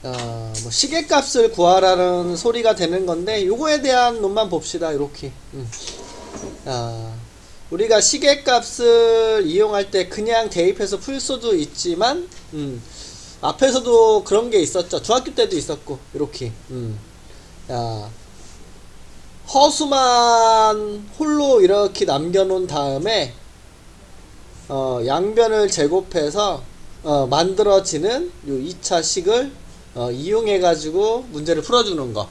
뭐 시계값을 구하라는 소리가 되는 건데 요거에 대한 놈만 봅시다. 이렇게 우리가 시계값을 이용할 때 그냥 대입해서 풀 수도 있지만 앞에서도 그런 게 있었죠. 중학교 때도 있었고 이렇게 허수만 홀로 이렇게 남겨놓은 다음에 양변을 제곱해서 만들어지는 요 2차 식을 이용해 가지고 문제를 풀어주는 거.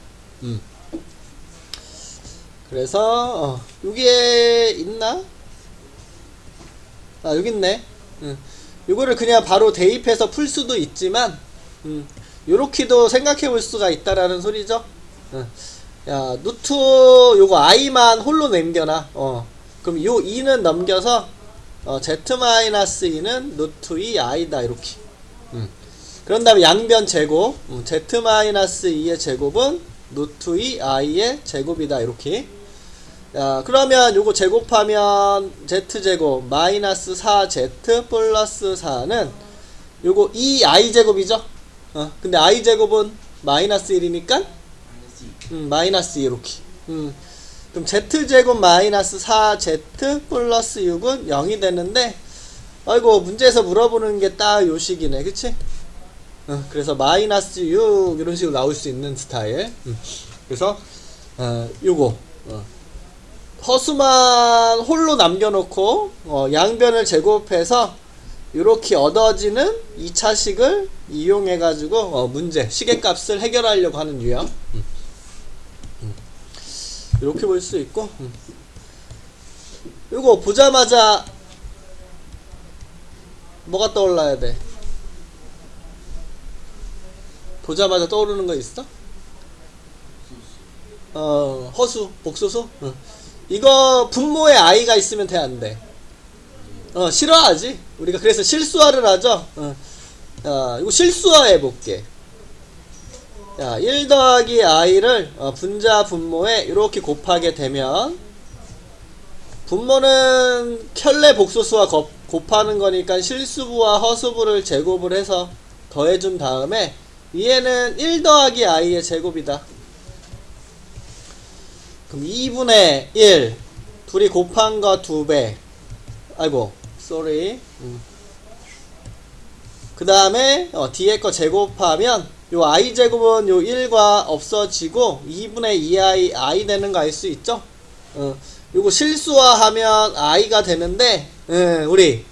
그래서 여기에 있나? 여기 있네. 요거를 그냥 바로 대입해서 풀 수도 있지만 요렇게도 생각해 볼 수가 있다라는 소리죠. 야, 루트 요거 i만 홀로 남겨놔. 그럼 요 2는 넘겨서 z-2는 루트 2 i다 이렇게. 그런 다음에 양변 제곱 z-2의 제곱은 루트 2 i의 제곱이다 이렇게. 야, 그러면 요거 제곱하면 z제곱 마이너스 4z 플러스 4는 요거 2i 제곱이죠. 근데 i 제곱은 마이너스 1이니까 마이너스 2 이렇게. 그럼 z제곱 마이너스 4z 플러스 6은 0이 되는데 아이고 문제에서 물어보는 게 딱 요 식이네. 그치? 그래서 마이너스 6 이런 식으로 나올 수 있는 스타일. 그래서 요거 허수만 홀로 남겨놓고 양변을 제곱해서 이렇게 얻어지는 2차식을 이용해 가지고 문제 시계값을 해결하려고 하는 유형. 이렇게 볼 수 있고 이거 보자마자 뭐가 떠올라야 돼? 보자마자 떠오르는 거 있어? 허수, 복소수? 이거 분모에 i가 있으면 돼, 안 돼? 싫어하지? 우리가 그래서 실수화를 하죠? 이거 실수화 해볼게. 야, 1 더하기 i를 분자 분모에 이렇게 곱하게 되면 분모는 켤레 복소수와 곱하는 거니까 실수부와 허수부를 제곱을 해서 더해준 다음에 위에는 1 더하기 i의 제곱이다. 그럼 2분의 1 둘이 곱한 거 2배. 아이고 쏘리. 그 다음에 뒤에 거 제곱하면 요 i 제곱은 요 1과 없어지고 2분의 2i i 되는 거 알 수 있죠? 요거 실수화하면 i가 되는데 우리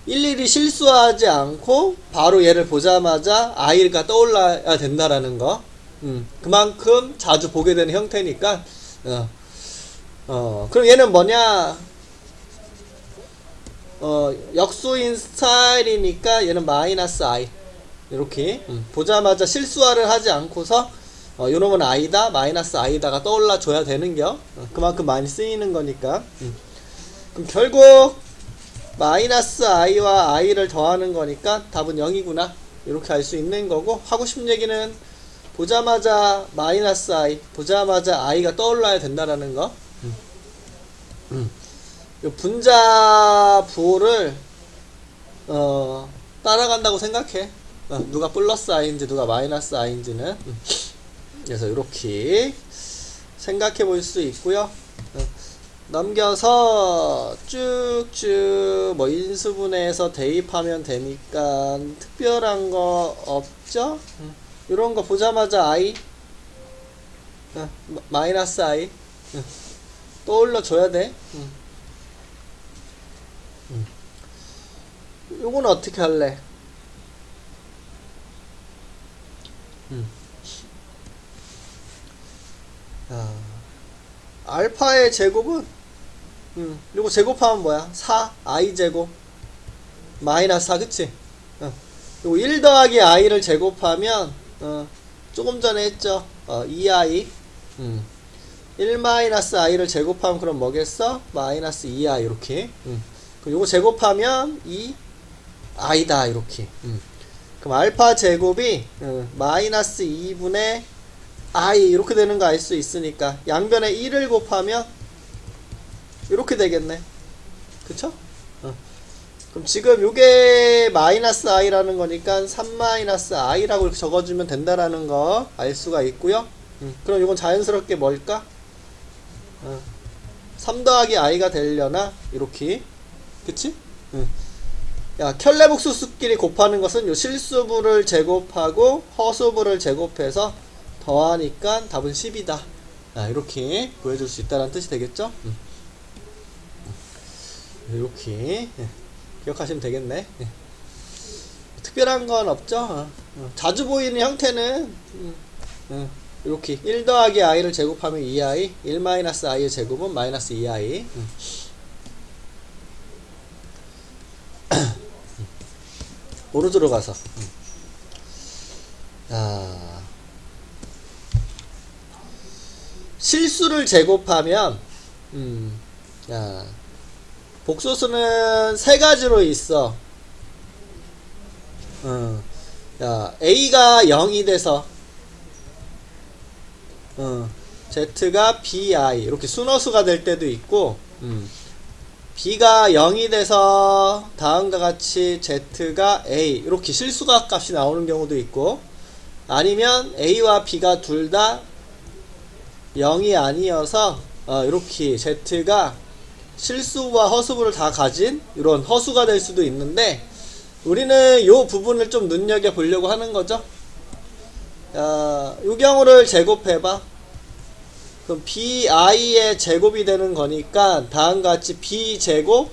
일일이 실수하지 않고 바로 얘를 보자마자 i가 떠올라야 된다라는 거. 그만큼 자주 보게 되는 형태니까 그럼 얘는 뭐냐? 역수인 스타일이니까 얘는 마이너스 i 이렇게 보자마자 실수화를 하지 않고서 요놈은 i다 마이너스 i다가 떠올라 줘야 되는겨. 그만큼 많이 쓰이는 거니까. 그럼 결국 마이너스 i와 i를 더하는 거니까 답은 0이구나 이렇게 알 수 있는 거고, 하고 싶은 얘기는 보자마자 마이너스 i 보자마자 i가 떠올라야 된다라는 거. 요 분자 부호를 따라간다고 생각해. 누가 플러스 i인지 누가 마이너스 i인지는. 그래서 이렇게 생각해 볼 수 있고요. 넘겨서 쭉쭉 뭐 인수분해해서 대입하면 되니까 특별한 거 없죠? 이런 거 보자마자 i 마이너스 i 떠올려 줘야 돼. 요건 어떻게 할래? 알파의 제곱은 요거 제곱하면 뭐야? 4 i 제곱 마이너스 4 그치? 요거 1 더하기 i를 제곱하면 조금 전에 했죠? 2i 1 마이너스 i를 제곱하면 그럼 뭐겠어? 마이너스 2i 이렇게. 그럼 요거 제곱하면 2i다 이렇게. 그럼 알파 제곱이 마이너스 2분의 i 이렇게 되는 거 알 수 있으니까 양변에 1을 곱하면 이렇게 되겠네. 그쵸? 그럼 지금 요게 마이너스 i라는 거니까 3 마이너스 i라고 이렇게 적어주면 된다라는 거 알 수가 있고요. 그럼 이건 자연스럽게 뭘까? 3 더하기 i가 되려나? 이렇게. 그치? 야, 켤레복수수끼리 곱하는 것은 요 실수부를 제곱하고 허수부를 제곱해서 더하니까 답은 10이다. 이렇게 보여줄 수 있다는 뜻이 되겠죠? 이렇게 기억하시면 되겠네. 특별한 건 없죠? 자주 보이는 형태는 이렇게 1 더하기 i를 제곱하면 2i, 1 마이너스 i의 제곱은 마이너스 2i. 오른쪽으로 가서 실수를 제곱하면 복소수는 세 가지로 있어. A가 0이 돼서 Z가 BI 이렇게 순허수가 될 때도 있고, B가 0이 돼서 다음과 같이 Z가 A 이렇게 실수가 값이 나오는 경우도 있고, 아니면 A와 B가 둘 다 0이 아니어서 이렇게 Z가 실수와 허수부를 다 가진 이런 허수가 될 수도 있는데, 우리는 이 부분을 좀 눈여겨 보려고 하는 거죠. 이 경우를 제곱해봐. 그럼 bi의 제곱이 되는 거니까 다음과 같이 b제곱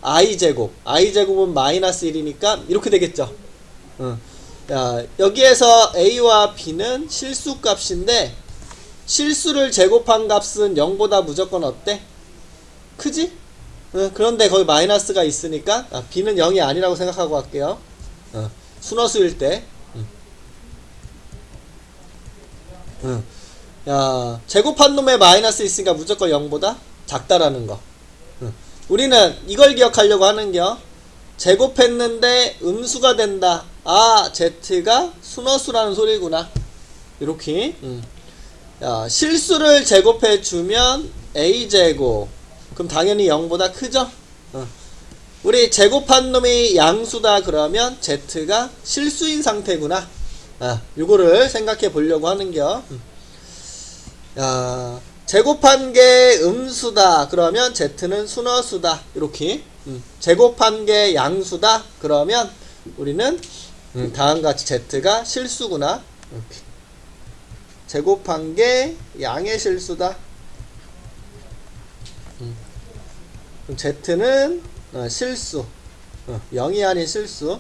i제곱, i제곱은 마이너스 1이니까 이렇게 되겠죠. 여기에서 a와 b는 실수 값인데, 실수를 제곱한 값은 0보다 무조건 어때? 크지? 그런데 거기 마이너스가 있으니까 b는 0이 아니라고 생각하고 할게요. 순허수일 때. 제곱한 놈에 마이너스 있으니까 무조건 0보다 작다라는 거. 우리는 이걸 기억하려고 하는겨. 제곱했는데 음수가 된다. Z가 순허수라는 소리구나. 이렇게. 실수를 제곱해주면 A제곱. 그럼 당연히 0보다 크죠? 우리 제곱한 놈이 양수다 그러면 Z가 실수인 상태구나. 요거를 생각해 보려고 하는겨. 제곱한 게 음수다 그러면 Z는 순허수다. 이렇게. 제곱한 게 양수다 그러면 우리는 다음과 같이 Z가 실수구나. 이렇게. 제곱한 게 양의 실수다. 그럼 Z는 실수. 0이 아닌 실수.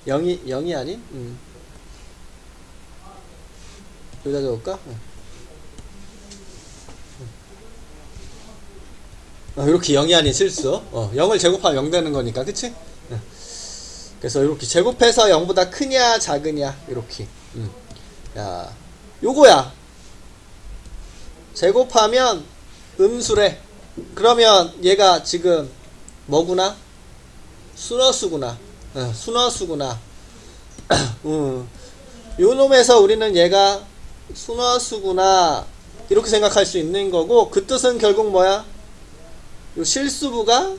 0이 아닌? 여기다 적을까? 이렇게 0이 아닌 실수. 0을 제곱하면 0 되는 거니까, 그치? 그래서 이렇게 제곱해서 0보다 크냐 작으냐 이렇게. 요거야. 제곱하면 음수래. 그러면 얘가 지금 뭐구나? 순허수구나. 순허수구나. 요 놈에서 우리는 얘가 순허수구나 이렇게 생각할 수 있는 거고, 그 뜻은 결국 뭐야? 요 실수부가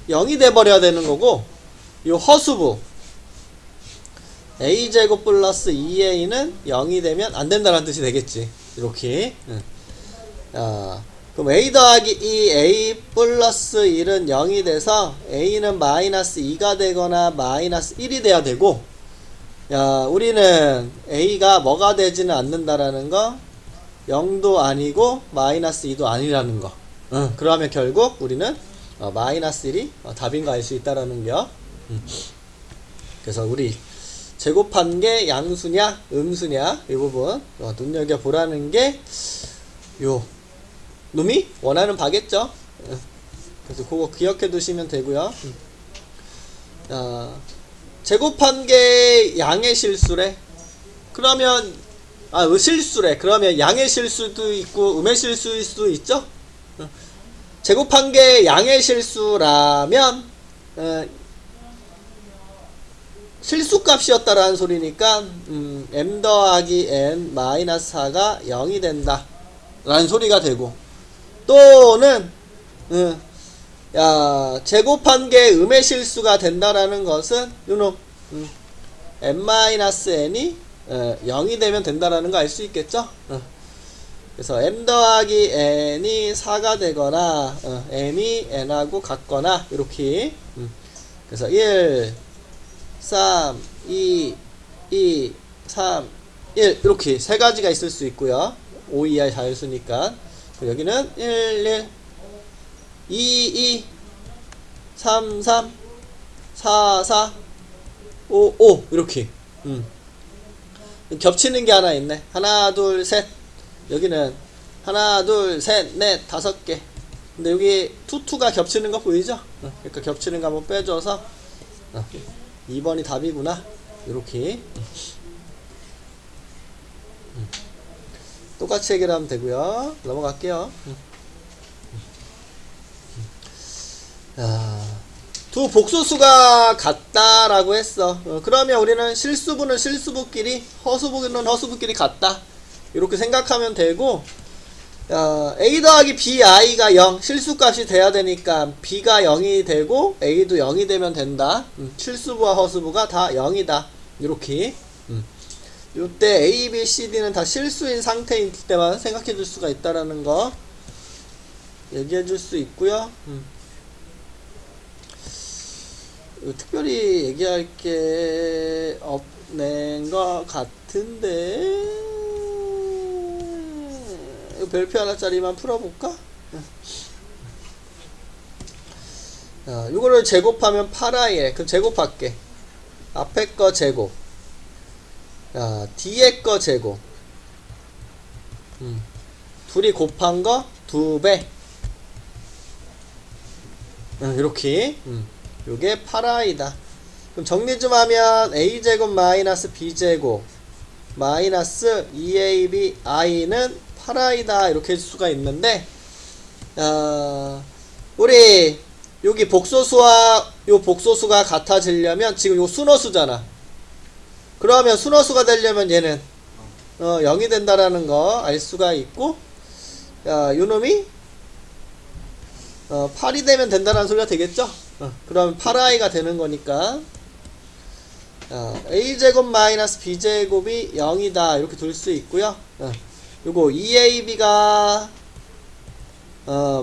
0이 돼버려야 되는 거고, 요 허수부 a제곱 플러스 2a는 0이 되면 안 된다는 뜻이 되겠지. 이렇게. 그럼 a 더하기 2 a 플러스 1은 0이 돼서 a는 마이너스 2가 되거나 마이너스 1이 돼야 되고, 우리는 a가 뭐가 되지는 않는다라는 거, 0도 아니고 마이너스 2도 아니라는 거. 그러면 결국 우리는 마이너스 1이 답인 거 알 수 있다라는 거. 그래서 우리 제곱한 게 양수냐 음수냐 이 부분 눈여겨보라는 게 요 놈이 원하는 바겠죠. 그래서 그거 기억해 두시면 되고요. 제곱한 게 양의 실수래. 그러면 실수래. 그러면 양의 실수도 있고 음의 실수일 수도 있죠. 제곱한 게 양의 실수라면 실수값이었다라는 소리니까 m 더하기 n 마이너스 4가 0이 된다 라는 소리가 되고, 또는 제곱한 게 음의 실수가 된다라는 것은 요놈 m-n이 0이 되면 된다라는 거 알 수 있겠죠? 그래서 m 더하기 n이 4가 되거나 m이 n하고 같거나 이렇게 그래서 1 3 2 2 3 1 이렇게 세 가지가 있을 수 있고요. 5 이하의 자연수니까 여기는 1 1 2 2 3 3 4 4 5 5 이렇게 겹치는 게 하나 있네. 하나 둘 셋 여기는 하나 둘 셋 넷 다섯 개 근데 여기 투투가 겹치는 거 보이죠? 그러니까 겹치는 거 한번 빼줘서 2번이 답이구나 이렇게 똑같이 해결하면 되고요. 넘어갈게요. 두 복소수가 같다라고 했어. 그러면 우리는 실수분은 실수부끼리 허수부는 허수부끼리 같다 이렇게 생각하면 되고 a 더하기 b i가 0 실수값이 돼야 되니까 b가 0이 되고 a도 0이 되면 된다. 실수부와 허수부가 다 0이다 이렇게 요때 a, b, c, d는 다 실수인 상태일 때만 생각해 줄 수가 있다라는 거 얘기해 줄 수 있고요. 특별히 얘기할 게 없는 것 같은데 별표 하나짜리만 풀어볼까? 요거를 제곱하면 8i에 그럼 제곱할게. 앞에 거 제곱 뒤에 거 제곱 둘이 곱한 거 2배 이렇게 요게 8i다. 그럼 정리 좀 하면 a제곱 마이너스 b제곱 마이너스 2ab i는 8i다 이렇게 할 수가 있는데 우리 여기 복소수와 요 복소수가 같아지려면 지금 요 순어수잖아. 그러면 순어수가 되려면 얘는 0이 된다라는 거 알 수가 있고 요놈이 8이 되면 된다라는 소리가 되겠죠? 그러면 8i가 되는 거니까 a제곱 마이너스 b제곱이 0이다 이렇게 둘 수 있고요. 요거 2ab가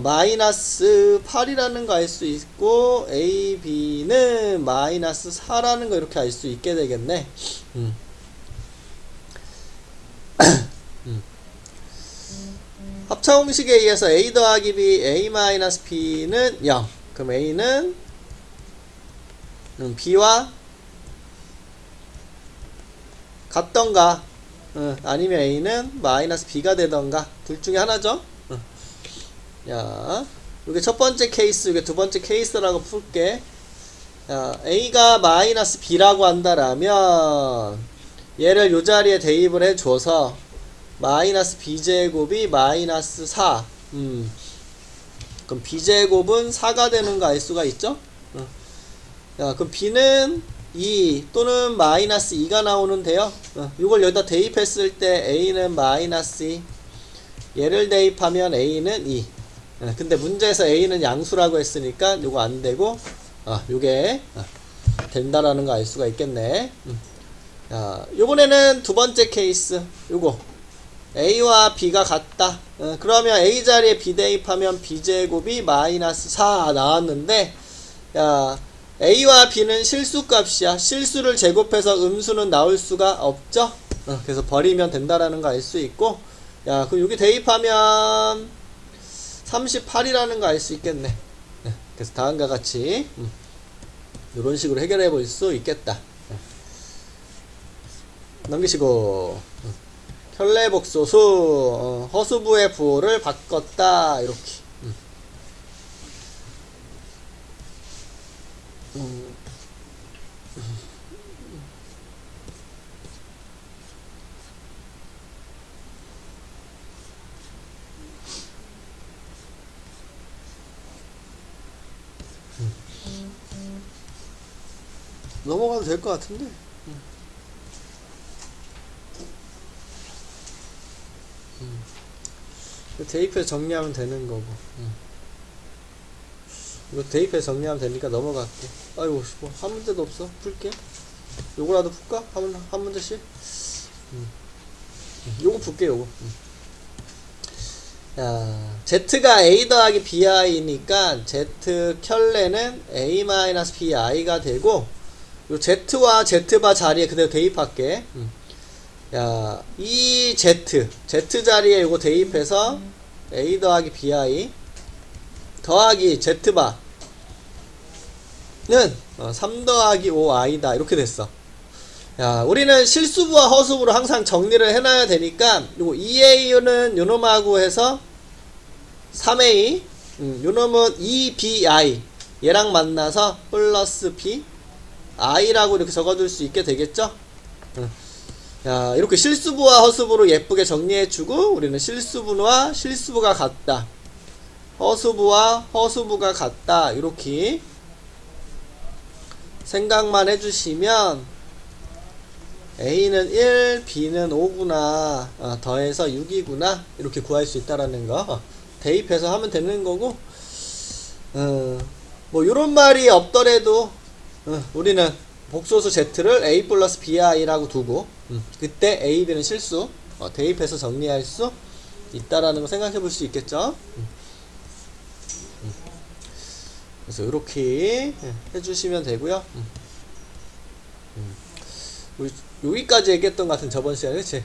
마이너스 8이라는 거 알 수 있고 ab는 마이너스 4라는 거 이렇게 알 수 있게 되겠네. 합차공식에 의해서 a 더하기 b a 마이너스 b는 0 그럼 a는 b와 같던가 아니면 a는 마이너스 b가 되던가 둘 중에 하나죠. 야, 이게 첫 번째 케이스, 이게 두 번째 케이스라고 풀게. a가 마이너스 b라고 한다라면 얘를 요 자리에 대입을 해줘서 마이너스 b제곱이 마이너스 4 그럼 b제곱은 4가 되는 거 알 수가 있죠? 그럼 b는 2 또는 마이너스 2가 나오는데요. 이걸 여기다 대입했을 때 a는 마이너스 2 얘를 대입하면 a는 2 근데 문제에서 a는 양수라고 했으니까 요거 안 되고 요게 된다라는 거 알 수가 있겠네. 요번에는 두 번째 케이스 요거 a와 b가 같다. 그러면 a 자리에 b 대입하면 b제곱이 마이너스 4 나왔는데 a와 b는 실수값이야. 실수를 제곱해서 음수는 나올 수가 없죠. 그래서 버리면 된다라는 거 알 수 있고 그럼 여기 대입하면 38이라는 거 알 수 있겠네. 그래서 다음과 같이 이런 식으로 해결해 볼 수 있겠다. 넘기시고 혈례복소수 허수부의 부호를 바꿨다 이렇게 넘어가도 될 것 같은데. 대입해서 정리하면 되는 거고. 이거 대입해서 정리하면 되니까 넘어갈게. 아이고, 뭐, 한 문제도 없어. 풀게. 요거라도 풀까? 한 문제씩? 요거 풀게, 요거. 야, Z가 A 더하기 BI니까 Z 켤레는 A-BI가 되고, 요 Z와 Z바 자리에 그대로 대입할게. 야, 이 Z 자리에 요거 대입해서 A 더하기 BI 더하기 Z바는 3 더하기 5i다. 이렇게 됐어. 야, 우리는 실수부와 허수부로 항상 정리를 해놔야 되니까 요거 2a는 요놈하고 해서 3a, 요놈은 2bi 얘랑 만나서 플러스 b i라고 이렇게 적어줄 수 있게 되겠죠? 야, 이렇게 실수부와 허수부로 예쁘게 정리해주고 우리는 실수부와 실수부가 같다, 허수부와 허수부가 같다, 이렇게 생각만 해주시면 A는 1, B는 5구나, 더해서 6이구나, 이렇게 구할 수 있다라는 거 대입해서 하면 되는 거고, 뭐 요런 말이 없더라도 우리는 복소수 Z를 A 플러스 BI라고 두고 그때 A, B는 실수 대입해서 정리할 수 있다라는 거 생각해 볼 수 있겠죠? 그래서 이렇게 해주시면 되고요. 우리 여기까지 얘기했던 것 같은 저번 시간에, 그치?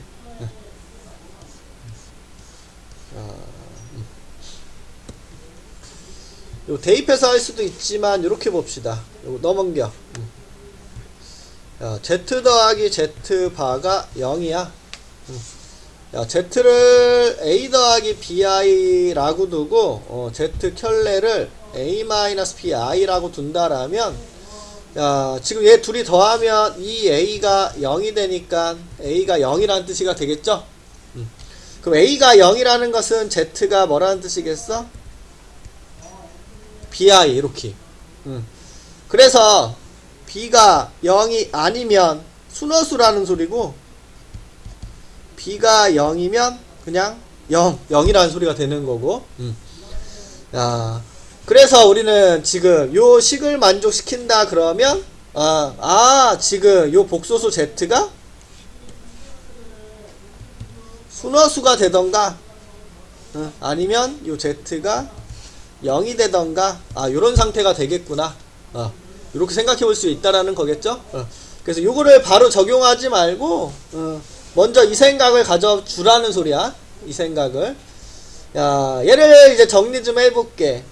요 대입해서 할 수도 있지만 요렇게 봅시다. 요거 넘겨. 야, Z 더하기 Z바가 0이야. 야, Z를 A 더하기 BI라고 두고 Z 켤레를 A-BI라고 둔다라면, 야, 지금 얘 둘이 더하면 이 A가 0이 되니까 A가 0이라는 뜻이가 되겠죠? 그럼 A가 0이라는 것은 Z가 뭐라는 뜻이겠어? BI, 이렇게. 그래서 B가 0이 아니면 순허수라는 소리고, B가 0이면 그냥 0이라는 소리가 되는 거고. 야, 그래서 우리는 지금 요 식을 만족시킨다 그러면 지금 요 복소수 Z가 순허수가 되던가, 아니면 요 Z가 0이 되던가, 요런 상태가 되겠구나, 이렇게 생각해 볼 수 있다라는 거겠죠? 그래서 요거를 바로 적용하지 말고 먼저 이 생각을 가져주라는 소리야. 이 생각을. 야, 얘를 이제 정리 좀 해볼게.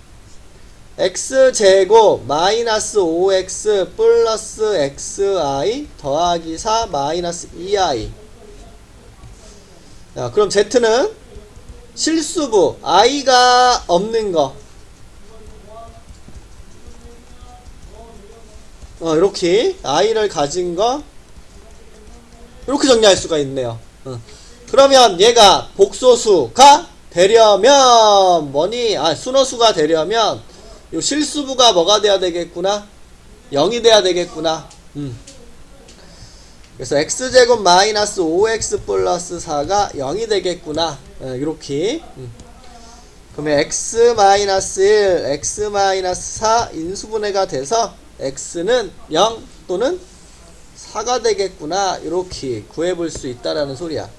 x제곱 마이너스 5x 플러스 xi 더하기 4 마이너스 2i. 야, 그럼 z는 실수부 i가 없는 거, 이렇게 i를 가진 거, 이렇게 정리할 수가 있네요. 그러면 얘가 복소수가 되려면 뭐니? 순허수가 되려면 요 실수부가 뭐가 돼야 되겠구나? 0이 돼야 되겠구나. 그래서 x제곱 마이너스 5x 플러스 4가 0이 되겠구나. 이렇게. 그러면 x 마이너스 1, x 마이너스 4 인수분해가 돼서 x는 0 또는 4가 되겠구나. 이렇게 구해볼 수 있다라는 소리야.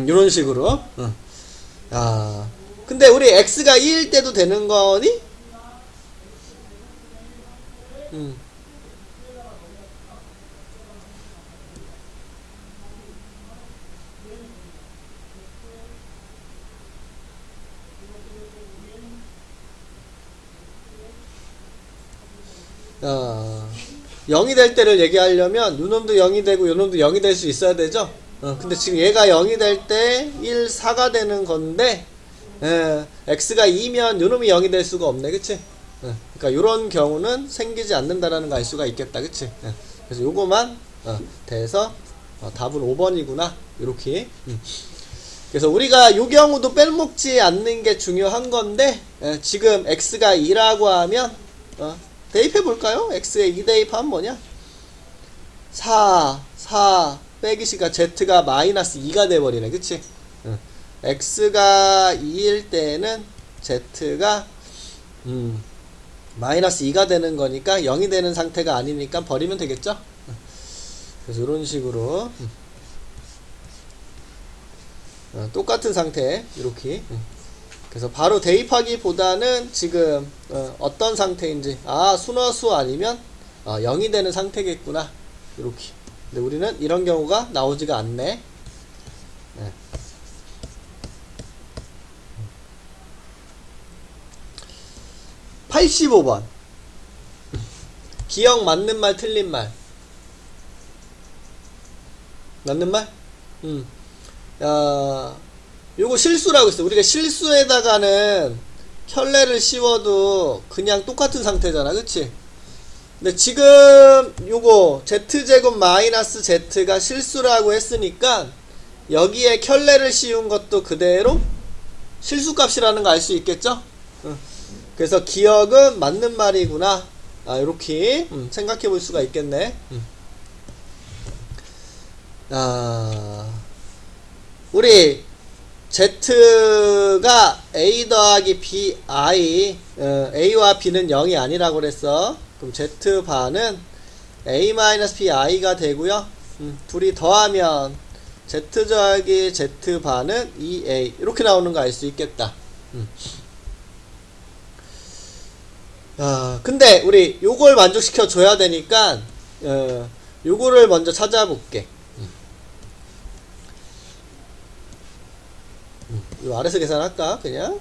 이런 식으로. 근데 우리 x가 2일 때도 되는 거니? 자, 0이 될 때를 얘기하려면 요놈도 0이 되고 요놈도 0이 될 수 있어야 되죠? 근데 지금 얘가 0이 될 때 1, 4가 되는 건데, x가 2면 요놈이 0이 될 수가 없네, 그치? 그러니까 요런 경우는 생기지 않는다라는 거 알 수가 있겠다, 그치? 그래서 요거만 돼서 답은 5번이구나, 요렇게. 그래서 우리가 요 경우도 빼먹지 않는 게 중요한 건데, 지금 x가 2라고 하면 대입해 볼까요? x에 2 대입하면 뭐냐? 4 빼기 C가 Z가 마이너스 2가 돼버리네. 그치? X가 2일 때는 Z가 마이너스 2가 되는 거니까 0이 되는 상태가 아니니까 버리면 되겠죠? 그래서 이런 식으로 똑같은 상태 이렇게 그래서 바로 대입하기보다는 지금 어떤 상태인지 순화수 아니면 0이 되는 상태겠구나 이렇게. 근데 우리는 이런 경우가 나오지가 않네. 85번 기억 맞는 말 틀린 말. 맞는 말? 요거 실수라고 했어. 우리가 실수에다가는 켤레를 씌워도 그냥 똑같은 상태잖아. 그치? 근데 지금 요거 z제곱 마이너스 z가 실수라고 했으니까 여기에 켤레를 씌운 것도 그대로 실수값이라는 거 알 수 있겠죠? 그래서 기억은 맞는 말이구나. 요렇게 생각해 볼 수가 있겠네. 우리 z가 a 더하기 b i a와 b는 0이 아니라고 그랬어. 그럼 z 반은 a 마이너스 b i가 되고요. 둘이 더하면 z 더하기 z 반은 2a 이렇게 나오는 거 알 수 있겠다. 근데 우리 요걸 만족시켜 줘야 되니까 요거를 먼저 찾아볼게. 요 아래서 계산할까 그냥.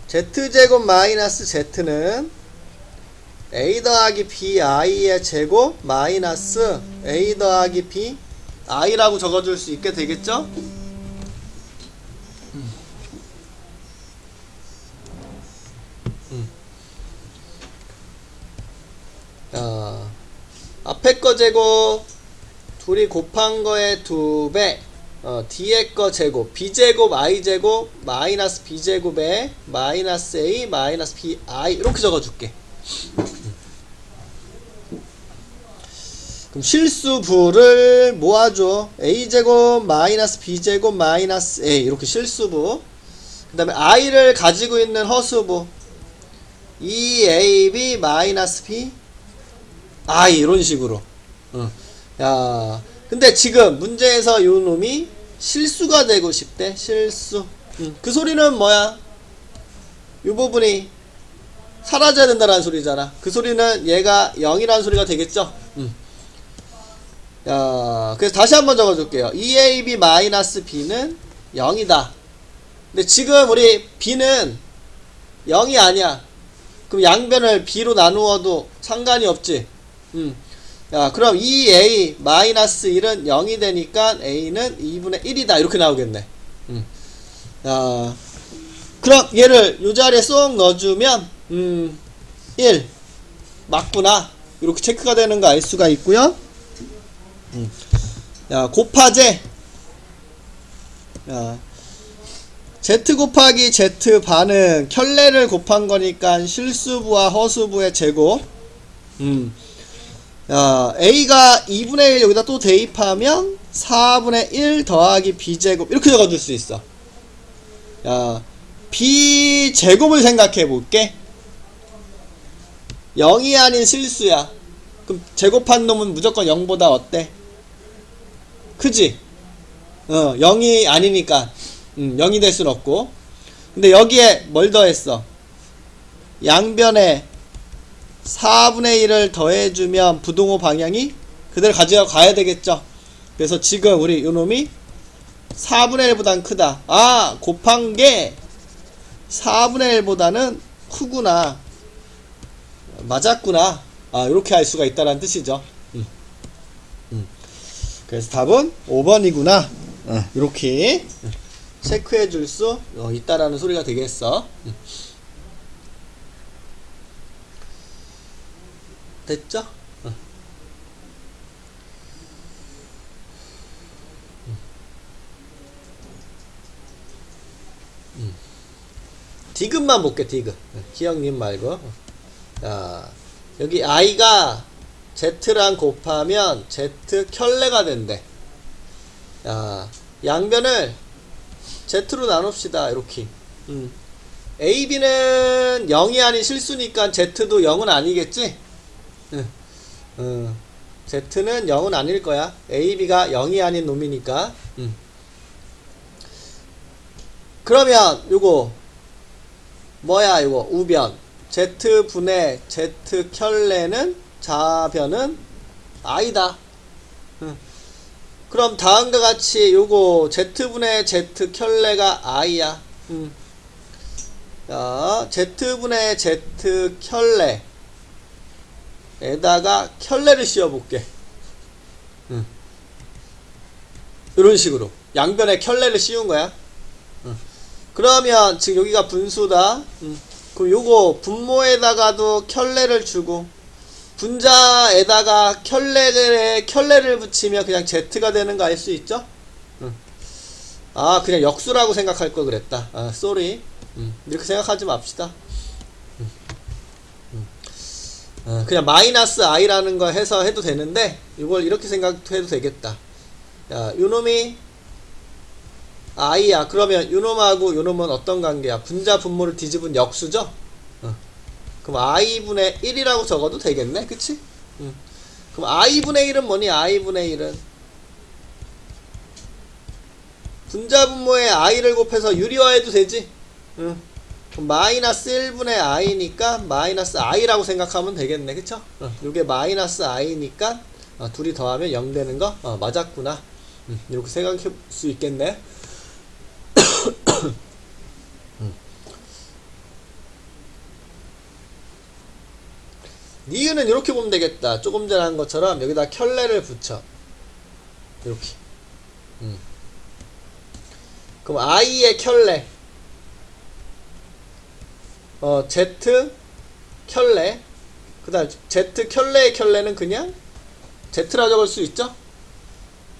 z제곱 마이너스 z는 a 더하기 bi의 제곱 마이너스 a 더하기 b i라고 적어줄 수 있게 되겠죠? 앞에 거 제곱 둘이 곱한 거의 2배 뒤에 거 제곱 b제곱 i제곱 마이너스 b제곱에 마이너스 a 마이너스 bi 이렇게 적어줄게. 그럼 실수부를 모아줘. a제곱 마이너스 b제곱 마이너스 a 이렇게 실수부. 그 다음에 i를 가지고 있는 허수부 2ab 마이너스 b i 이런 식으로. 근데 지금 문제에서 요 놈이 실수가 되고 싶대. 실수. 그 소리는 뭐야? 요 부분이 사라져야 된다라는 소리잖아. 그 소리는 얘가 0이라는 소리가 되겠죠? 그래서 다시 한번 적어줄게요. 2ab 마이너스 b는 0이다. 근데 지금 우리 b는 0이 아니야. 그럼 양변을 b로 나누어도 상관이 없지. 그럼 2a 마이너스 1은 0이 되니까 a는 2분의 1이다 이렇게 나오겠네. 그럼 얘를 요 자리에 쏙 넣어주면 1 맞구나 이렇게 체크가 되는 거 알 수가 있고요. 곱하제 z 곱하기 z 반은 켤레를 곱한 거니까 실수부와 허수부의 제곱. a가 2분의 1 여기다 또 대입하면 4분의 1 더하기 b제곱 이렇게 적어줄 수 있어. b제곱을 생각해 볼게. 0이 아닌 실수야. 그럼 제곱한 놈은 무조건 0보다 어때? 크지? 0이 아니니까 0이 될 순 없고. 근데 여기에 뭘 더했어? 양변에 4분의 1을 더해주면 부동호 방향이 그대로 가져가야 되겠죠. 그래서 지금 우리 요놈이 4분의 1보단 크다. 곱한 게 4분의 1보다는 크구나. 맞았구나. 이렇게 할 수가 있다는 뜻이죠. 그래서 답은 5번이구나. 이렇게 체크해 줄 수 있다라는 소리가 되겠어. 됐죠? 디귿만 볼게. 디귿 기억님 말고. 여기 i가 Z랑 곱하면 Z 켤레가 된대. 야, 양변을 Z로 나눕시다. 이렇게. A, B는 0이 아닌 실수니까 Z도 0은 아니겠지? Z는 0은 아닐 거야. A, B가 0이 아닌 놈이니까. 그러면 요거 뭐야 요거 우변 Z분의 Z 켤레는 좌변은 I다. 그럼 다음과 같이 요거 Z분의 Z 켤레가 I야. 자, Z분의 Z 켤레에다가 켤레를 씌워볼게. 이런 식으로 양변에 켤레를 씌운 거야. 그러면 지금 여기가 분수다. 그럼 요거 분모에다가도 켤레를 주고 분자에다가 켤레를 붙이면 그냥 Z가 되는 거 알 수 있죠? 아, 그냥 역수라고 생각할 걸 그랬다. 아, 쏘리. 이렇게 생각하지 맙시다. 그냥 마이너스 i라는 거 해서 해도 되는데 이걸 이렇게 생각해도 되겠다. 야, 요놈이 i야. 그러면 요놈하고 요놈은 어떤 관계야? 분자 분모를 뒤집은 역수죠? 그럼 i분의 1이라고 적어도 되겠네? 그치? 그럼 i분의 1은 뭐니? i분의 1은 분자 분모에 i를 곱해서 유리화해도 되지? 그럼 마이너스 1분의 i니까 마이너스 i라고 생각하면 되겠네. 그쵸? 요게 마이너스 i니까 둘이 더하면 0 되는 거? 맞았구나. 이렇게 생각할 수 있겠네. 니은은 이렇게 보면 되겠다. 조금 전에 한 것처럼 여기다 켤레를 붙여. 이렇게. 그럼 i의 켤레 Z 켤레 그 다음 Z 켤레의 켤레는 그냥 Z라 적을 수 있죠?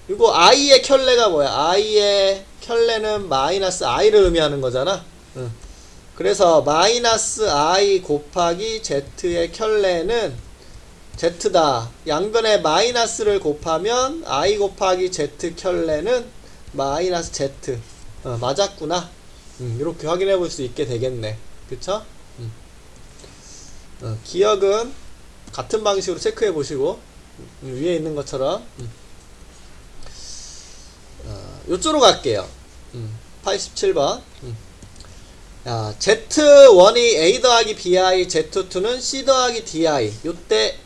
이거 i의 켤레가 뭐야? i의 켤레는 마이너스 i를 의미하는 거잖아. 그래서 마이너스 i 곱하기 Z의 켤레는 Z다. 양변에 마이너스를 곱하면 i 곱하기 Z 켤레는 마이너스 Z. 맞았구나. 이렇게 확인해 볼 수 있게 되겠네. 그쵸? 기억은 같은 방식으로 체크해 보시고 위에 있는 것처럼 요쪽으로 갈게요. 87번. 야, Z1이 A 더하기 BI, Z2는 C 더하기 DI. 요때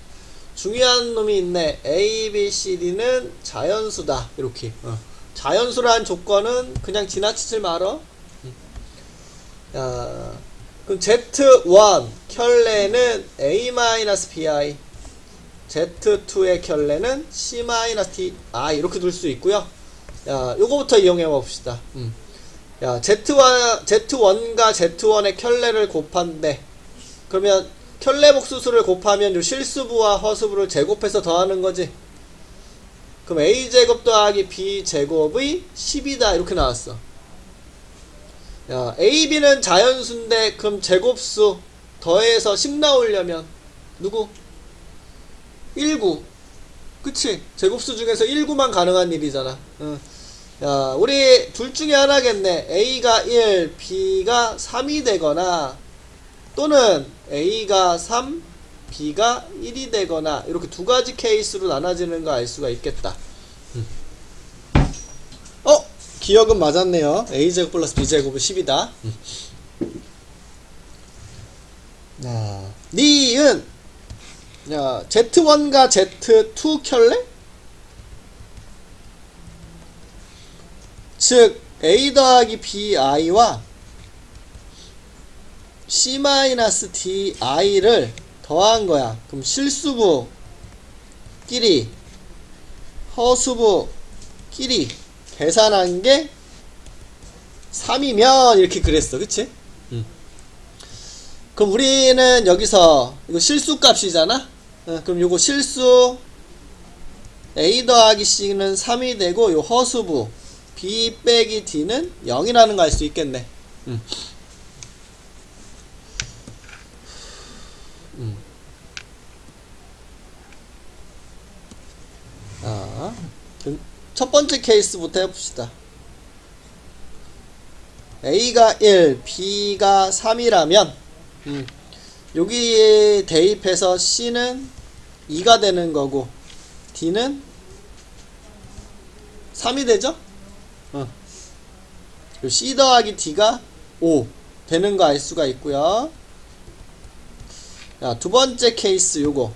중요한 놈이 있네. A, B, C, D는 자연수다. 이렇게. 자연수라는 조건은 그냥 지나치지 말어. 야, 그럼 Z1 켤레는 A-BI, Z2의 켤레는 C-DI 이렇게 둘 수 있고요. 야, 요거부터 이용해 봅시다. 야, Z1과 Z1의 켤레를 곱한대. 그러면 켤레 복수수를 곱하면 요 실수부와 허수부를 제곱해서 더하는 거지. 그럼 A제곱 더하기 B제곱의 10이다. 이렇게 나왔어. 야, A, B는 자연수인데 그럼 제곱수 더해서 10 나오려면 누구? 19. 그치? 제곱수 중에서 19만 가능한 일이잖아. 야, 우리 둘 중에 하나겠네. A가 1, B가 3이 되거나 또는 A가 3, B가 1이 되거나 이렇게 두 가지 케이스로 나눠지는 거 알 수가 있겠다. 기억은 맞았네요. A제곱 플러스 B제곱은 10이다. 니은 Z1과 Z2 켤레? 즉 A 더하기 BI와 C-DI를 더한 거야. 그럼 실수부끼리 허수부끼리 계산한 게 3이면 이렇게 그랬어. 그치? 그럼 우리는 여기서 이거 실수 값이잖아. 그럼 요거 실수 A 더하기 C는 3이 되고 요 허수부 B 빼기 D는 0이라는 거 알 수 있겠네. 첫 번째 케이스부터 해봅시다. A가 1, B가 3이라면 여기에 대입해서 C는 2가 되는 거고 D는 3이 되죠? C 더하기 D가 5 되는 거 알 수가 있고요. 자, 두 번째 케이스 요거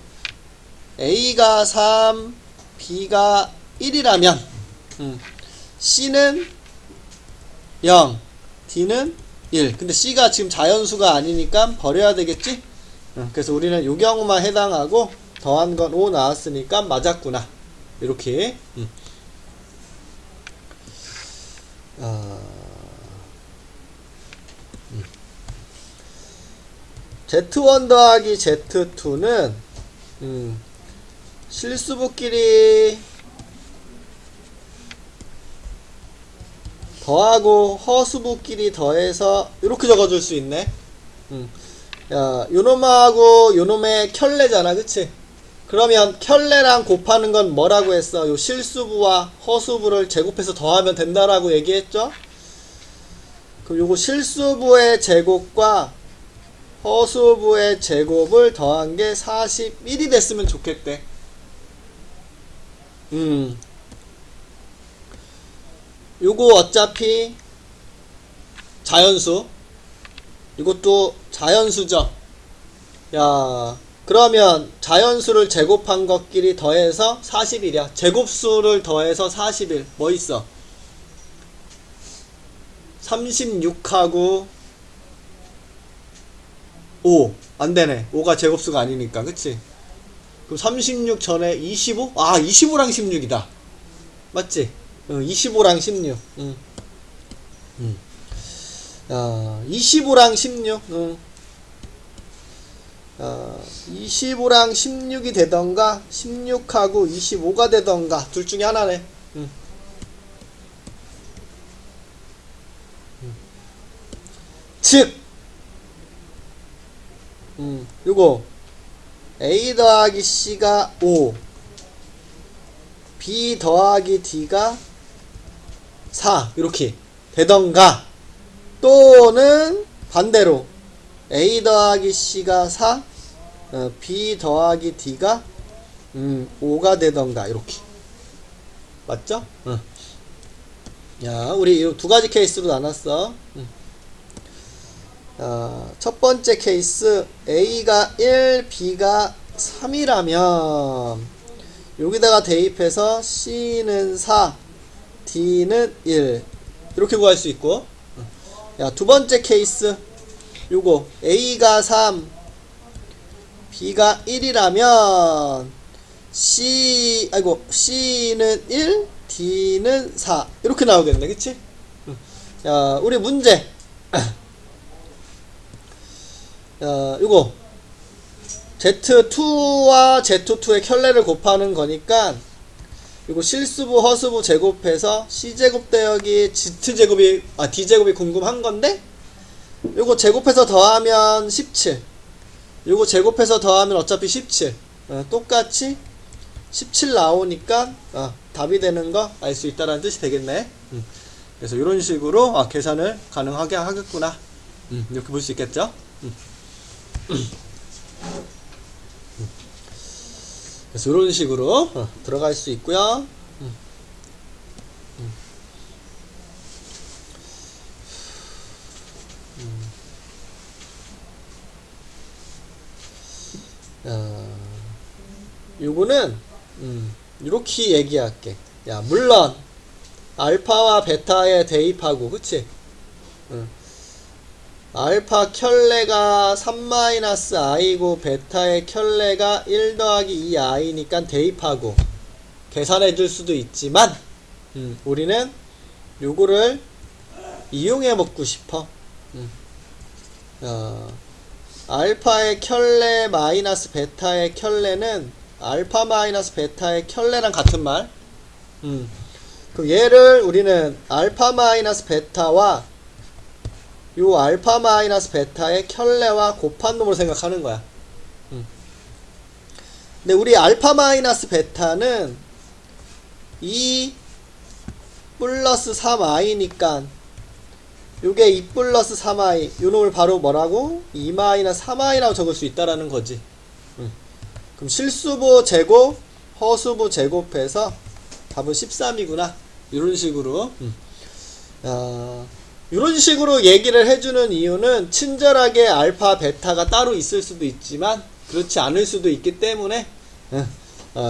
A가 3, B가 1이라면 C는 0, D는 1. 근데 C가 지금 자연수가 아니니까 버려야 되겠지? 그래서 우리는 요 경우만 해당하고 더한 건 5 나왔으니까 맞았구나. 이렇게 Z1 더하기 Z2는 실수부끼리 더하고 허수부끼리 더해서 이렇게 적어줄 수 있네. 야, 요놈하고 요놈의 켤레잖아, 그치? 그러면 켤레랑 곱하는 건 뭐라고 했어? 요 실수부와 허수부를 제곱해서 더하면 된다라고 얘기했죠? 그럼 요거 실수부의 제곱과 허수부의 제곱을 더한 게 41이 됐으면 좋겠대. 요거 어차피 자연수, 이것도 자연수죠. 야, 그러면 자연수를 제곱한 것끼리 더해서 41이야. 제곱수를 더해서 41. 뭐 있어? 36하고 5. 안되네. 5가 제곱수가 아니니까. 그치? 그럼 36 전에 25? 아, 25랑 16이다. 맞지? 25랑 16. 25랑 16. 25랑 16이 되던가 16하고 25가 되던가 둘 중에 하나네. 즉 요거 A 더하기 C가 5, B 더하기 D가 4 이렇게 되던가, 또는 반대로 A 더하기 C가 4, B 더하기 D가 5가 되던가 이렇게. 맞죠? 야, 우리 이 두 가지 케이스로 나눴어. 첫 번째 케이스 A가 1, B가 3이라면 여기다가 대입해서 C는 4, D는 1 이렇게 구할 수 있고, 야, 두 번째 케이스 요거 A가 3, B가 1이라면 C는 1, D는 4 이렇게 나오겠네. 그치? 야, 우리 문제 이거 Z2와 Z2의 켤레를 곱하는 거니까 이거 실수부 허수부 제곱해서 C제곱 더하기 D제곱이 궁금한 건데, 이거 제곱해서 더하면 17, 이거 제곱해서 더하면 어차피 17, 똑같이 17 나오니까 답이 되는 거 알 수 있다라는 뜻이 되겠네. 그래서 이런 식으로 계산을 가능하게 하겠구나. 이렇게 볼 수 있겠죠? 그래서 이런 식으로 들어갈 수 있고요. 요거는 이렇게 얘기할게. 야, 물론 알파와 베타에 대입하고, 그치? 알파 켤레가 3-i고 베타의 켤레가 1 더하기 2i니까 대입하고 계산해 줄 수도 있지만 우리는 요거를 이용해 먹고 싶어. 알파의 켤레 마이너스 베타의 켤레는 알파 마이너스 베타의 켤레랑 같은 말. 그럼 얘를 우리는 알파 마이너스 베타와 요 알파 마이너스 베타의 켤레와 곱한 놈으로 생각하는 거야. 근데 우리 알파 마이너스 베타는 2 플러스 3i니까 요게 2 플러스 3i 요 놈을 바로 뭐라고? 2마이너스 3i라고 적을 수 있다라는 거지. 그럼 실수부 제곱 허수부 제곱해서 답은 13이구나. 이런 식으로 이런 식으로 얘기를 해주는 이유는 친절하게 알파 베타가 따로 있을 수도 있지만 그렇지 않을 수도 있기 때문에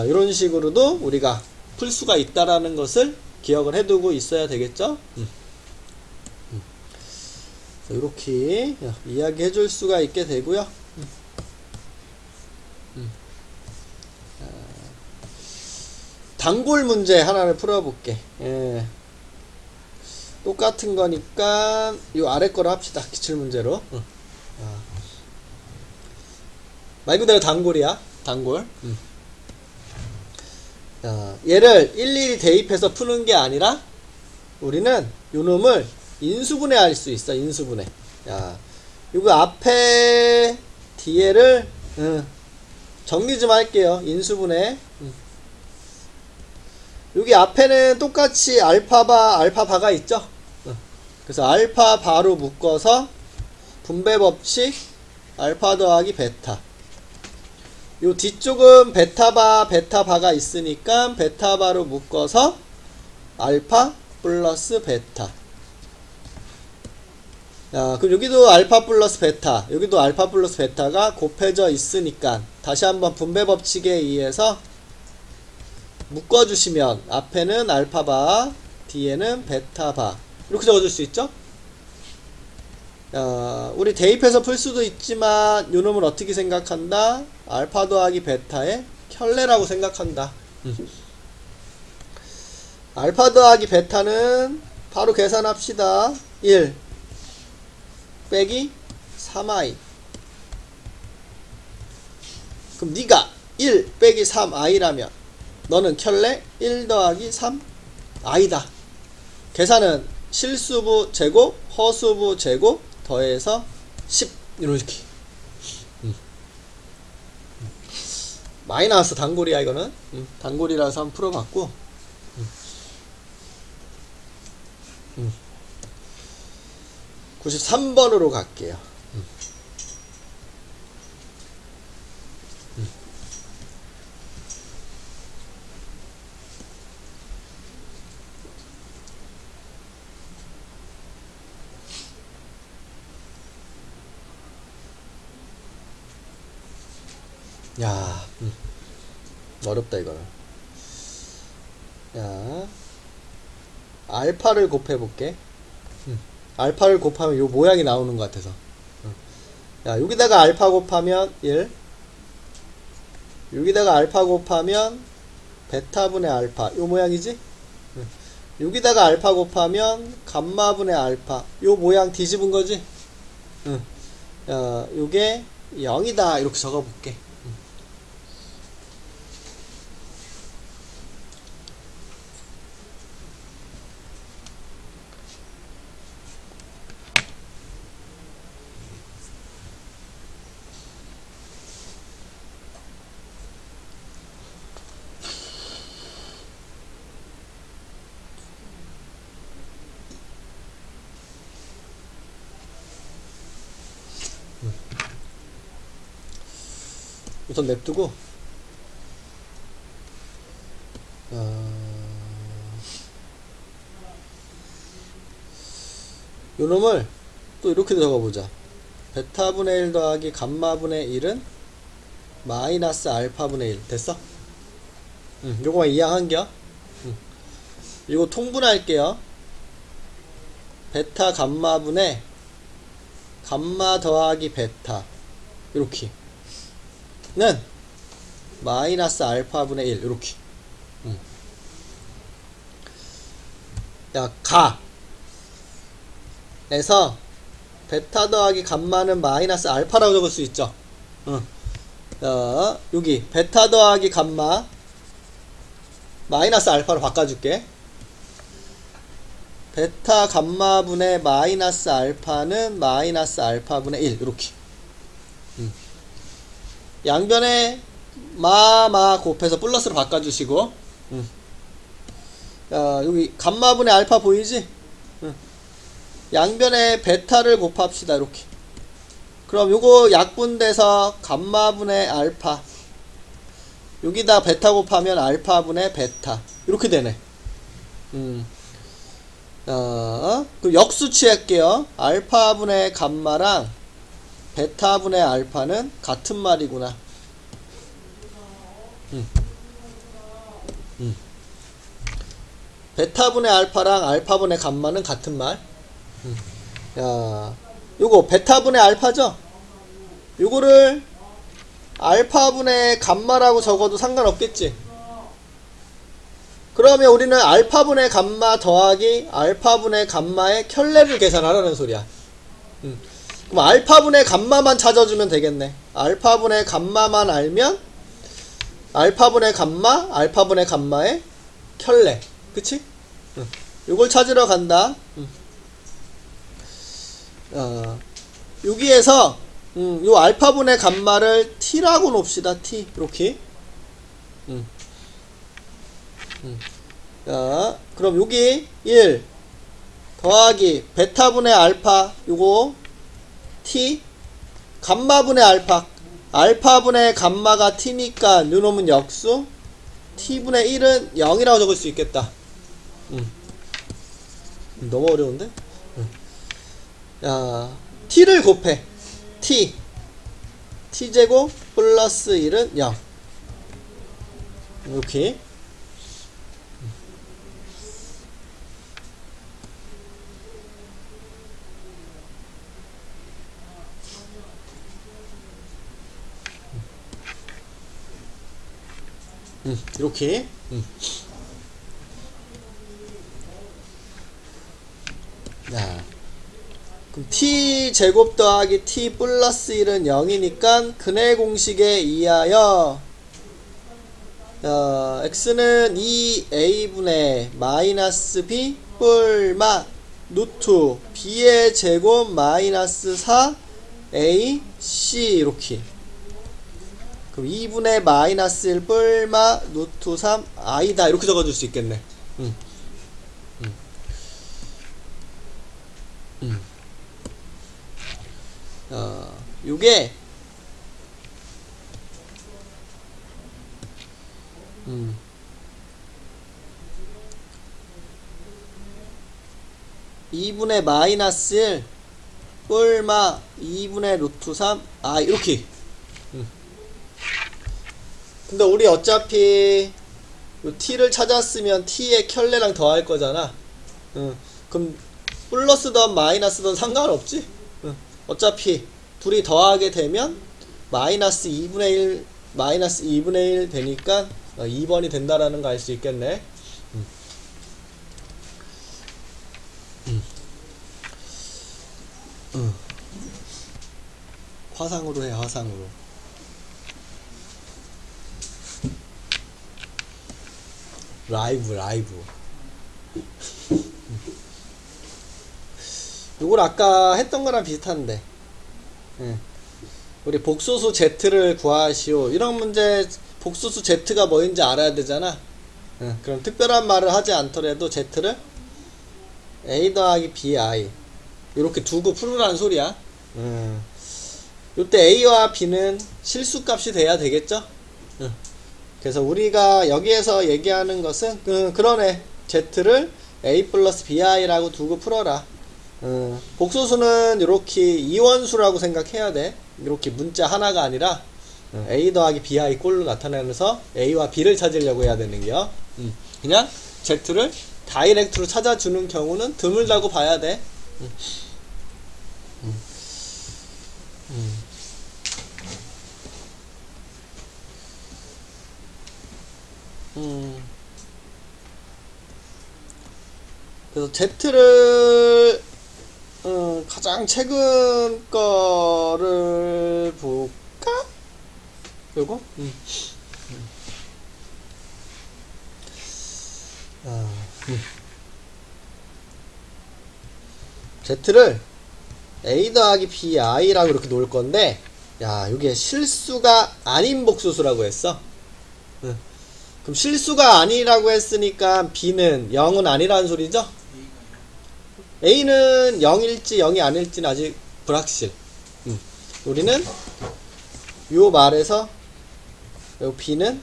이런 식으로도 우리가 풀 수가 있다라는 것을 기억을 해두고 있어야 되겠죠. 이렇게 이야기해 줄 수가 있게 되고요. 단골 문제 하나를 풀어볼게. 예. 똑같은 거니까 이 아래 거로 합시다. 기출문제로. 말 그대로 단골이야. 단골. 얘를 일일이 대입해서 푸는 게 아니라 우리는 요 놈을 인수분해 할 수 있어. 인수분해. 야, 요거 앞에 뒤에를 정리 좀 할게요. 인수분해. 여기 앞에는 똑같이 알파바가 있죠. 그래서 알파바로 묶어서 분배 법칙 알파 더하기 베타. 요 뒤쪽은 베타바가 있으니까 베타바로 묶어서 알파 플러스 베타. 야, 그럼 여기도 알파 플러스 베타, 여기도 알파 플러스 베타가 곱해져 있으니까 다시 한번 분배 법칙에 의해서 묶어주시면 앞에는 알파바, 뒤에는 베타바 이렇게 적어줄 수 있죠? 우리 대입해서 풀 수도 있지만 요 놈을 어떻게 생각한다? 알파 더하기 베타의 켤레라고 생각한다. 알파 더하기 베타는 바로 계산합시다. 1 빼기 3i. 그럼 네가 1 빼기 3i라면 너는 켤레 1 더하기 3i다. 계산은 실수부 제곱 허수부 제곱 더해서 10 이렇게. 많이 나왔어. 단골이야 이거는. 단골이라서 한번 풀어봤고 93번으로 갈게요. 야, 어렵다 이거는. 야, 알파를 곱해볼게. 알파를 곱하면 요 모양이 나오는 것 같아서. 야, 여기다가 알파 곱하면 1, 여기다가 알파 곱하면 베타분의 알파 요 모양이지. 여기다가 알파 곱하면 감마분의 알파 요 모양 뒤집은 거지. 요게 0이다 이렇게 적어볼게. 우선 냅두고 요놈을 또 이렇게 적어보자. 베타분의 1 더하기 감마분의 1은 마이너스 알파분의 1 됐어? 요거만 이양한겨. 이거 통분할게요. 베타 감마분의 감마 더하기 베타 이렇게 는 마이너스 알파분의 1 이렇게. 야, 가에서 베타 더하기 감마는 마이너스 알파라고 적을 수 있죠. 여기 베타 더하기 감마 마이너스 알파로 바꿔줄게. 베타 감마분의 마이너스 알파는 마이너스 알파분의 1 이렇게. 양변에 마 곱해서 플러스로 바꿔주시고 여기 감마분의 알파 보이지? 양변에 베타를 곱합시다. 이렇게. 그럼 요거 약분돼서 감마분의 알파, 여기다 베타 곱하면 알파분의 베타 이렇게 되네. 그 역수 취할게요. 알파분의 감마랑 베타분의 알파는 같은 말이구나. 베타분의 알파랑 알파분의 감마는 같은 말. 요거 베타분의 알파죠? 요거를 알파분의 감마라고 적어도 상관없겠지? 그러면 우리는 알파분의 감마 더하기 알파분의 감마의 켤레를 계산하라는 소리야. 그럼 알파분의 감마만 찾아주면 되겠네. 알파분의 감마만 알면 알파분의 감마, 알파분의 감마의 켤레. 그치? 요걸 찾으러 간다. 여기에서 요 알파분의 감마를 t라고 놓읍시다. t 이렇게. 자, 그럼 여기 1 더하기 베타분의 알파 요거 t 감마분의 알파, 알파분의 감마가 t니까 요놈은 역수, t분의 1은 0이라고 적을 수 있겠다. 너무 어려운데? t를 곱해. t제곱 플러스 1은 0 이렇게. 이렇게. 자, 그럼 t제곱 더하기 t 플러스 1은 0이니까 근해 공식에 의하여 x는 2a분의 마이너스 b 뿔마 루트 b의 제곱 마이너스 4a c 이렇게. 그럼 2분의 마이너스 1 뿔마 루트 3 i다 이렇게 적어줄 수 있겠네. 요게 2분의 마이너스 1 뿔마 2분의 루트 3 이렇게. 근데 우리 어차피 요 t를 찾았으면 t의 켤레랑 더할 거잖아. 그럼 플러스든 마이너스든 상관없지? 어차피 둘이 더하게 되면 마이너스 2분의 1 마이너스 2분의 1 되니까 2번이 된다라는 거 알 수 있겠네. 화상으로 해. 화상으로. 라이브. 요걸 아까 했던 거랑 비슷한데. 우리 복소수 z를 구하시오. 이런 문제 복소수 z가 뭐인지 알아야 되잖아. 그럼 특별한 말을 하지 않더라도 z를 a 더하기 bi 이렇게 두고 풀으라는 소리야. 요때 a와 b는 실수값이 돼야 되겠죠? 그래서 우리가 여기에서 얘기하는 것은 그러네. z를 a 플러스 bi라고 두고 풀어라. 복소수는 이렇게 이원수라고 생각해야 돼. 이렇게 문자 하나가 아니라 a 더하기 bi 꼴로 나타내면서 a와 b를 찾으려고 해야 되는겨. 그냥 z를 다이렉트로 찾아주는 경우는 드물다고 봐야 돼. 그래서 z를 가장 최근 거를 볼까? 요거? z를 a 더하기 bi라고 이렇게 놓을 건데, 야, 이게 실수가 아닌 복소수라고 했어. 그럼 실수가 아니라고 했으니까 B는 0은 아니라는 소리죠? A는 0일지 0이 아닐지는 아직 불확실. 우리는 요 말에서 요 B는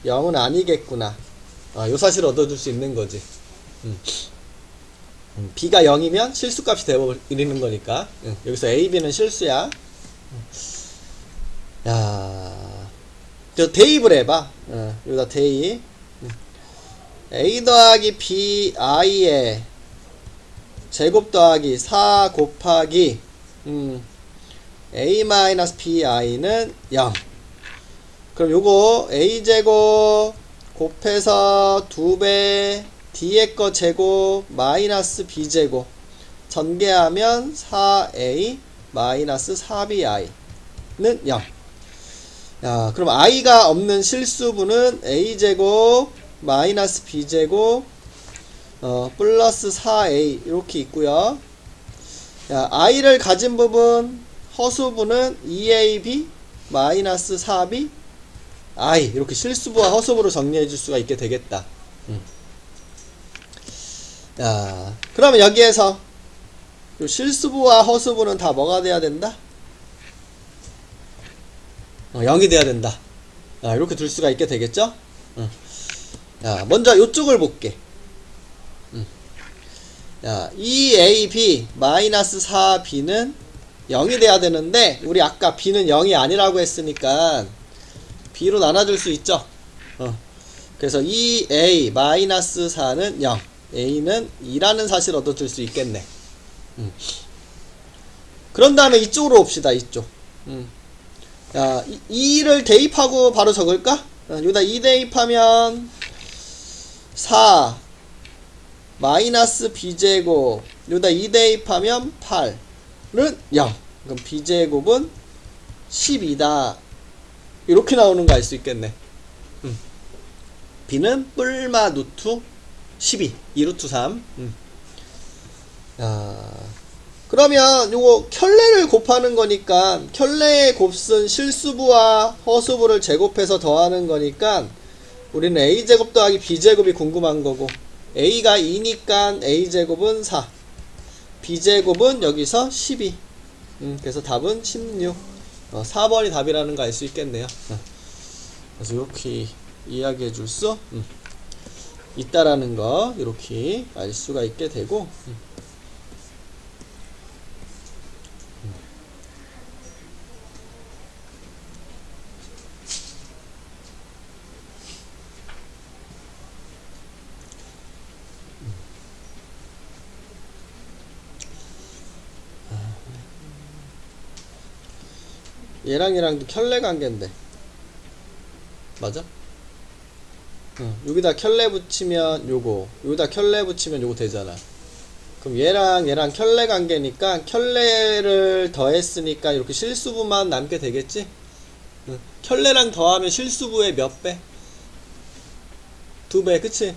0은 아니겠구나. 요 사실을 얻어줄 수 있는 거지. B가 0이면 실수값이 되어버리는 거니까. 여기서 A, B는 실수야. 야, 저 대입을 해봐. 여기다 대입. A 더하기 B, I의 제곱 더하기 4 곱하기 A 마이너스 B, I는 0. 그럼 요거 A 제곱 곱해서 2배 D의 거 제곱 마이너스 B 제곱 전개하면 4A 마이너스 4BI는 0. 야, 그럼 I가 없는 실수분은 A 제곱 마이너스 B 제곱 플러스 4A 이렇게 있고요. 야, I를 가진 부분 허수분은 2AB 마이너스 4B I 이렇게 실수부와 허수부로 정리해 줄 수가 있게 되겠다. 야, 그러면 여기에서 실수부와 허수부는 다 뭐가 돼야 된다? 0이 돼야 된다. 이렇게 둘 수가 있게 되겠죠? 야, 먼저 이쪽을 볼게. 야, 2AB 마이너스 4B는 0이 돼야 되는데 우리 아까 B는 0이 아니라고 했으니까 B로 나눠줄 수 있죠. 그래서 2A 마이너스 4는 0, A는 2라는 사실을 얻어줄 수 있겠네. 그런 다음에 이쪽으로 옵시다. 이쪽. 야, 2를 대입하고 바로 적을까? 여기다 2 대입하면 4 마이너스 B제곱 여기다 2 대입하면 8은 0. 그럼 B제곱은 12다. 이렇게 나오는 거 알 수 있겠네. B는 뿔마 루트 12 2루트 3. 야, 그러면 요거 켤레를 곱하는 거니까 켤레의 곱은 실수부와 허수부를 제곱해서 더하는 거니까 우리는 A제곱 더하기 B제곱이 궁금한 거고 A가 2니까 A제곱은 4 B제곱은 여기서 12. 그래서 답은 16. 4번이 답이라는 거 알 수 있겠네요. 그래서 이렇게 이야기해 줄 수 있다라는 거 이렇게 알 수가 있게 되고 얘랑 얘랑도 켤레 관계인데 맞아? 여기다 켤레 붙이면 요거 여기다 켤레 붙이면 요거 되잖아. 그럼 얘랑 얘랑 켤레 관계니까 켤레를 더했으니까 이렇게 실수부만 남게 되겠지? 켤레랑 더하면 실수부의 몇 배? 2배 그치?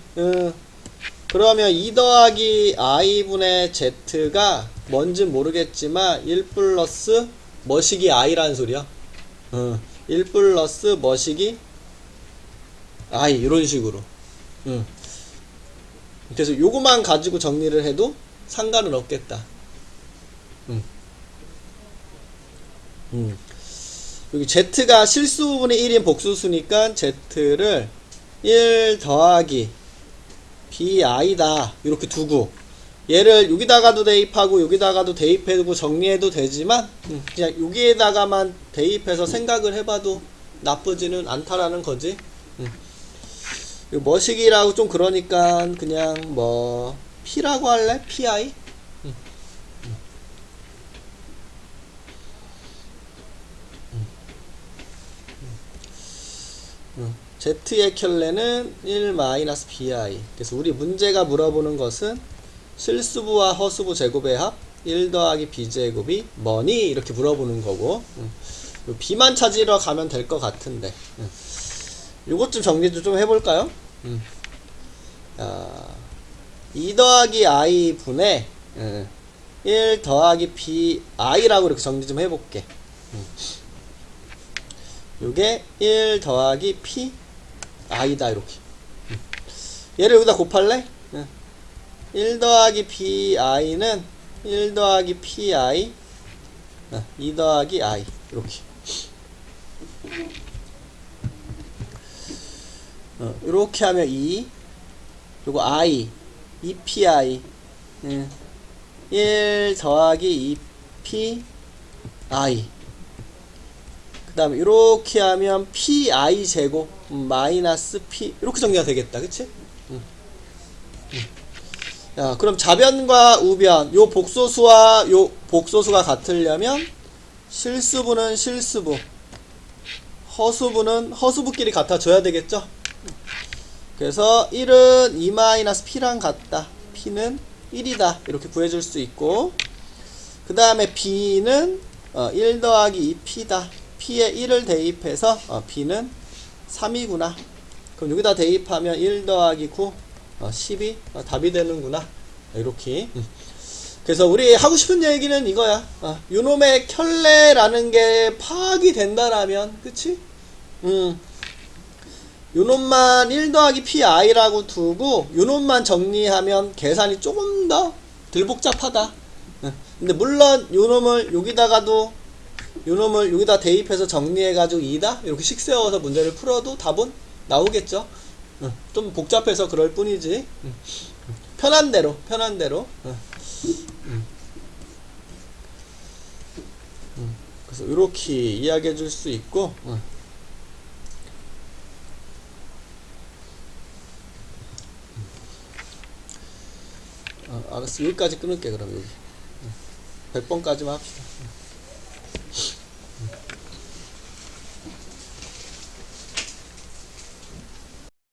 그러면 2 더하기 i분의 z가 뭔진 모르겠지만 1 플러스 머시기 i라는 소리야. 1 플러스 머시기 i 이런 식으로. 그래서 요거만 가지고 정리를 해도 상관은 없겠다. 여기 z가 실수분의 1인 복수수니까 z를 1 더하기 bi다 이렇게 두고 얘를 여기다가도 대입하고 여기다가도 대입해두고 정리해도 되지만 그냥 여기에다가만 대입해서 생각을 해봐도 나쁘지는 않다라는 거지. 머시기라고 좀 그러니까 그냥 뭐 P라고 할래? PI? Z의 켤레는 1-BI. 그래서 우리 문제가 물어보는 것은 실수부와 허수부 제곱의 합 1 더하기 B제곱이 뭐니? 이렇게 물어보는 거고 B만 찾으러 가면 될 것 같은데 요것 좀 정리 좀 해볼까요? 2 더하기 I 분의 1 더하기 BI라고 이렇게 정리 좀 해볼게. 요게 1 더하기 P i다 이렇게. 얘를 여기다 곱할래? 1 더하기 bi는 1 더하기 pi 2 더하기 i 이렇게. 이렇게 하면 2 그리고 i 2pi 1 더하기 2pi 그 다음에 이렇게 하면 pi 제곱 마이너스 p 이렇게 정리가 되겠다. 그치? 야, 그럼 좌변과 우변 요 복소수와 요 복소수가 같으려면 실수부는 실수부 허수부는 허수부끼리 같아져야 되겠죠? 그래서 1은 2-p랑 같다. p는 1이다. 이렇게 구해줄 수 있고 그 다음에 b는 1 더하기 2p다. p에 1을 대입해서 b는 3이구나. 그럼 여기다 대입하면 1 더하기 9 10이 답이 되는구나. 이렇게. 그래서 우리 하고 싶은 얘기는 이거야. 요놈의 켤레라는 게 파악이 된다라면 그치? 요놈만 1 더하기 pi라고 두고 요놈만 정리하면 계산이 조금 더 덜 복잡하다. 근데 물론 요놈을 여기다가도 요놈을 여기다 대입해서 정리해가지고 2다 이렇게 식 세워서 문제를 풀어도 답은 나오겠죠. 좀 복잡해서 그럴 뿐이지. 편한 대로 그래서 이렇게 이야기해 줄 수 있고 알았어. 여기까지 끊을게. 그럼 여기 100번까지만 합시다.